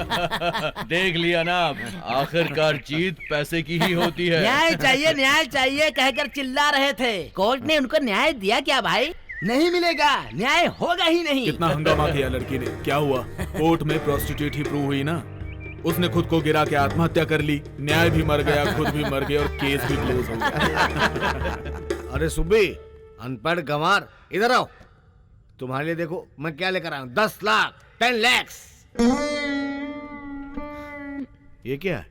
देख लिया ना, आखिरकार जीत पैसे की ही होती है। न्याय चाहिए कहकर चिल्ला रहे थे। कोर्ट ने उनको न्याय दिया क्या भाई? नहीं मिलेगा, न्याय होगा ही नहीं। कितना हंगामा किया लड़की ने, क्या हुआ? कोर्ट में प्रोस्टिट्यूट ही प्रूव हुई ना। उसने खुद को गिरा के आत्महत्या कर ली, न्याय भी मर गया, खुद भी मर गया और केस भी क्लोज हो गया। अरे सुब्बी, अनपढ़ गंवार, इधर आओ। तुम्हारे लिए देखो मैं क्या लेकर आया हूँ। 10 लाख, 10 lakhs। ये क्या है?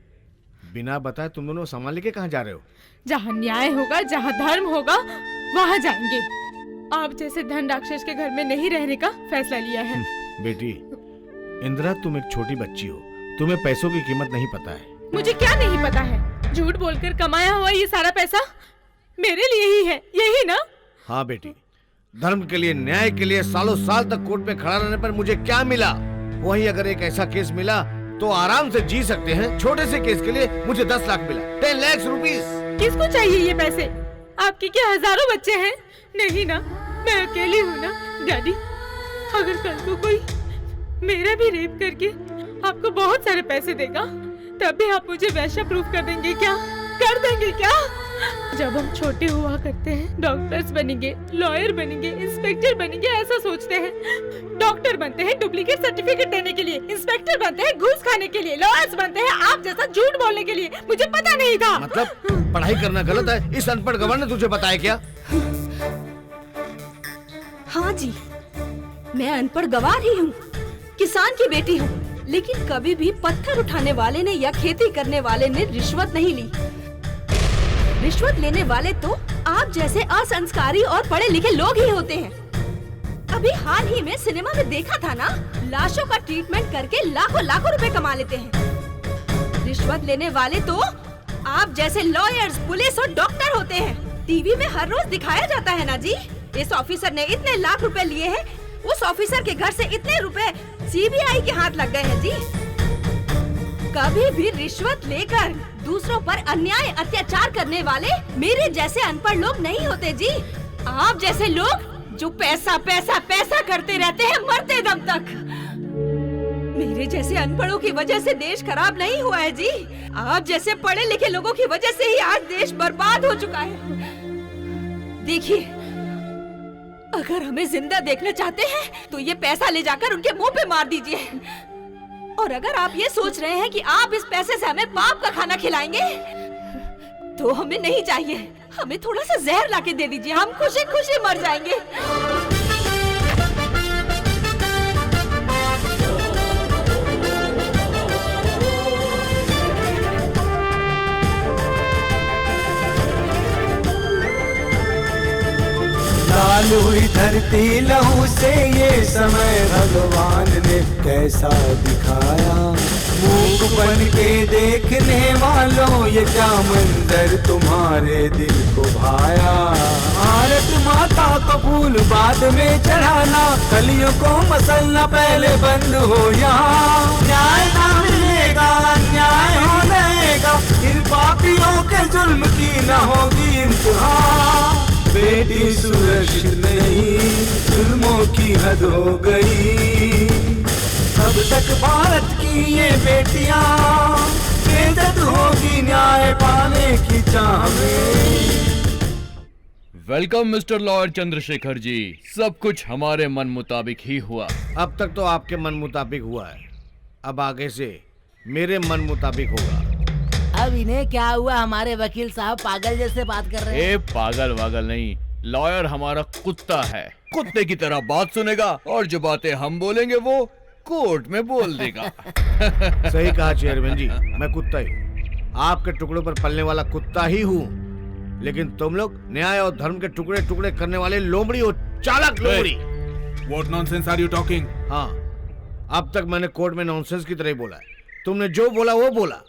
बिना बताए तुम दोनों सामान लेके कहाँ जा रहे हो? जहाँ न्याय होगा, जहाँ धर्म होगा, वहाँ जाएंगे। आप जैसे धन राक्षस के घर में नहीं रहने का फैसला लिया है। बेटी इंदिरा, तुम एक छोटी बच्ची हो, तुम्हें पैसों की कीमत नहीं पता है। मुझे क्या नहीं पता है? झूठ बोलकर कमाया हुआ ये सारा पैसा मेरे लिए ही है, यही ना? हाँ बेटी, धर्म के लिए, न्याय के लिए सालों साल तक कोर्ट में खड़ा रहने पर मुझे क्या मिला? वही अगर एक ऐसा केस मिला तो आराम से जी सकते हैं। छोटे से केस के लिए मुझे 10 लाख मिला, 10 lakhs रुपीस। किसको चाहिए ये पैसे? आपके क्या हजारों बच्चे हैं? नहीं ना, मैं अकेली हूँ ना डैडी। अगर कल को कोई मेरा भी रेप करके आपको बहुत सारे पैसे देगा, तब भी आप मुझे वैश्या प्रूफ कर देंगे क्या? कर देंगे क्या? जब हम छोटे हुआ करते हैं, डॉक्टर्स बनेंगे, लॉयर बनेंगे, इंस्पेक्टर बनेंगे, ऐसा सोचते हैं। डॉक्टर बनते हैं डुप्लीकेट सर्टिफिकेट देने के लिए, इंस्पेक्टर बनते हैं घूस खाने के लिए, लॉयर्स बनते हैं आप जैसा झूठ बोलने के लिए। मुझे पता नहीं था। मतलब पढ़ाई करना गलत है, इस अनपढ़ गंवार ने तुझे बताया क्या? हाँ जी, मैं अनपढ़ गंवार ही हूँ, किसान की बेटी हूँ, लेकिन कभी भी पत्थर उठाने वाले ने या खेती करने वाले ने रिश्वत नहीं ली। रिश्वत लेने वाले तो आप जैसे असंस्कारी और पढ़े लिखे लोग ही होते हैं। अभी हाल ही में सिनेमा में देखा था ना, लाशों का ट्रीटमेंट करके लाखों लाखों रुपए कमा लेते हैं। रिश्वत लेने वाले तो आप जैसे लॉयर्स, पुलिस और डॉक्टर होते हैं। टीवी में हर रोज दिखाया जाता है ना जी, इस ऑफिसर ने इतने लाख रुपए लिए हैं, उस ऑफिसर के घर से इतने रुपए सीबीआई के हाथ लग गए हैं जी। कभी भी रिश्वत लेकर दूसरों पर अन्याय अत्याचार करने वाले मेरे जैसे अनपढ़ लोग नहीं होते जी। आप जैसे लोग जो पैसा पैसा पैसा करते रहते हैं मरते दम तक। मेरे जैसे अनपढ़ों की वजह से देश खराब नहीं हुआ है जी। आप जैसे पढ़े लिखे लोगों की वजह से ही आज देश बर्बाद हो चुका है। देखिए, अगर हमें जिंदा देखना चाहते हैं तो ये पैसा ले जाकर उनके मुंह पे मार दीजिए। और अगर आप ये सोच रहे हैं कि आप इस पैसे से हमें पाप का खाना खिलाएंगे, तो हमें नहीं चाहिए। हमें थोड़ा सा जहर लाके दे दीजिए, हम खुशी खुशी मर जाएंगे। लाल हुई धरती लहू से ये समय भगवान ने कैसा दिखाया। मूक बन के देखने वालों ये क्या मंजर तुम्हारे दिल को भाया। भारत माता को फूल बाद में चढ़ाना, कलियों को मसलना पहले बंद हो यहाँ। न्याय ना मिलेगा, अन्याय हो रहेगा, इन पापियों के जुल्म की न होगी इंतहा। बेटी सुरक्षित नहीं, जुल्मों की हद हो गई। अब तक भारत की ये बेटियां बेइज्जत होगी न्याय पाने की चाह में। Welcome mister lawyer Chandrashekhar ji. सब कुछ हमारे मन मुताबिक ही हुआ। अब तक तो आपके मन मुताबिक हुआ है, अब आगे से मेरे मन मुताबिक होगा। अब इन्हें क्या हुआ? हमारे वकील साहब पागल जैसे बात कर रहे हैं। ए पागल वागल नहीं, लॉयर हमारा कुत्ता है, कुत्ते की तरह बात सुनेगा और जो बातें हम बोलेंगे वो कोर्ट में बोल देगा। सही कहा चेयरमैन जी, मैं कुत्ता ही हूँ, आपके टुकड़ों पर पलने वाला कुत्ता ही हूँ। लेकिन तुम लोग न्याय और धर्म के टुकड़े टुकड़े करने वाले लोमड़ी हो, चालाक लोमड़ी। What nonsense are you talking? हाँ, अब तक मैंने कोर्ट में नॉनसेंस की तरह ही बोला है। तुमने जो बोला वो बोला,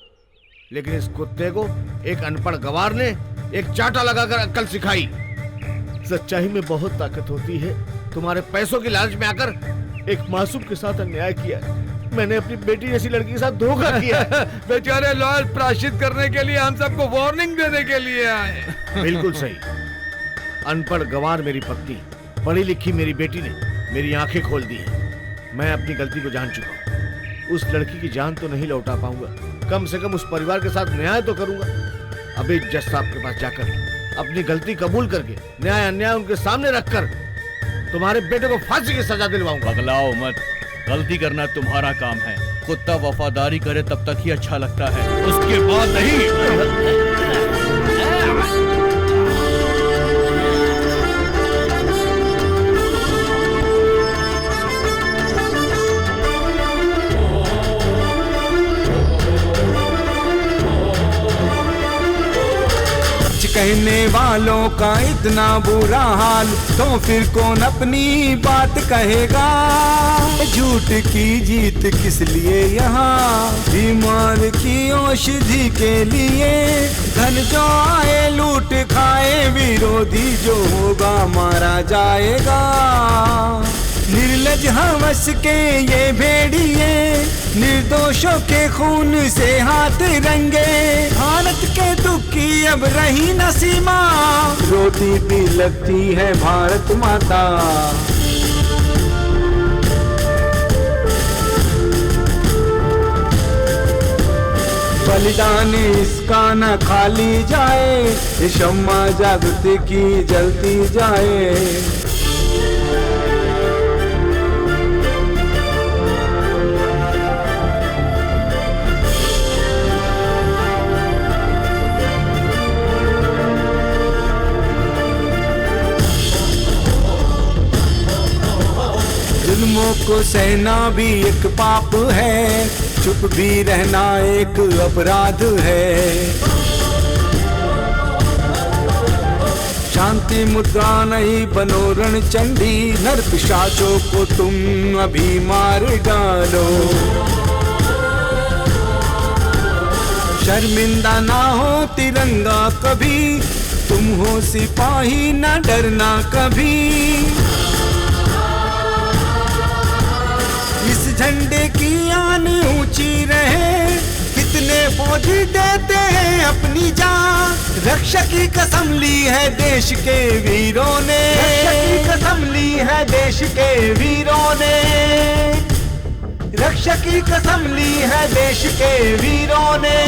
लेकिन इस कुत्ते को एक अनपढ़ गंवार ने एक चाटा लगाकर अक्ल सिखाई। सच्चाई में बहुत ताकत होती है। तुम्हारे पैसों की लालच में आकर एक मासूम के साथ अन्याय किया। मैंने अपनी बेटी जैसी लड़की के साथ धोखा किया। बेचारे लॉयर प्रायश्चित करने के लिए हम सबको वार्निंग देने के लिए आए। बिल्कुल सही। अनपढ़ गंवार मेरी पत्नी, पढ़ी लिखी मेरी बेटी ने मेरी आंखें खोल दी हैं। मैं अपनी गलती को जान चुका हूँ। उस लड़की की जान तो नहीं लौटा पाऊंगा, कम से कम उस परिवार के साथ न्याय तो करूंगा। अभी जज साहब के पास जाकर अपनी गलती कबूल करके न्याय अन्याय उनके सामने रखकर तुम्हारे बेटे को फांसी की सजा दिलवाऊंगा। पगलाओ मत, गलती करना तुम्हारा काम है। कुत्ता वफादारी करे तब तक ही अच्छा लगता है, उसके बाद नहीं। कहने वालों का इतना बुरा हाल, तो फिर कौन अपनी बात कहेगा। झूठ की जीत किस लिए यहाँ, बीमार की औषधि के लिए। धन जो आए लूट खाए, विरोधी जो होगा मारा जाएगा। निर्लज हवस के ये भेड़िए, निर्दोषों के खून से हाथ रंगे। भारत के दुख की अब रही न सीमा, रोती भी लगती है भारत माता। बलिदान इसका न खाली जाए, ये शम्मा जागृति की जलती जाए। जुल्मों को सहना भी एक पाप है, चुप भी रहना एक अपराध है। शांति मुद्रा नहीं बनो रणचंडी, नर पिशाचों को तुम अभी मार डालो। शर्मिंदा ना हो तिरंगा कभी, तुम हो सिपाही ना डरना कभी। इस झंडे की आन ऊंची रहे, कितने फौजी देते हैं अपनी जान। रक्षा की कसम ली है देश के वीरों ने, रक्षा की कसम ली है देश के वीरों ने। रक्षा की कसम ली है देश के वीरों ने।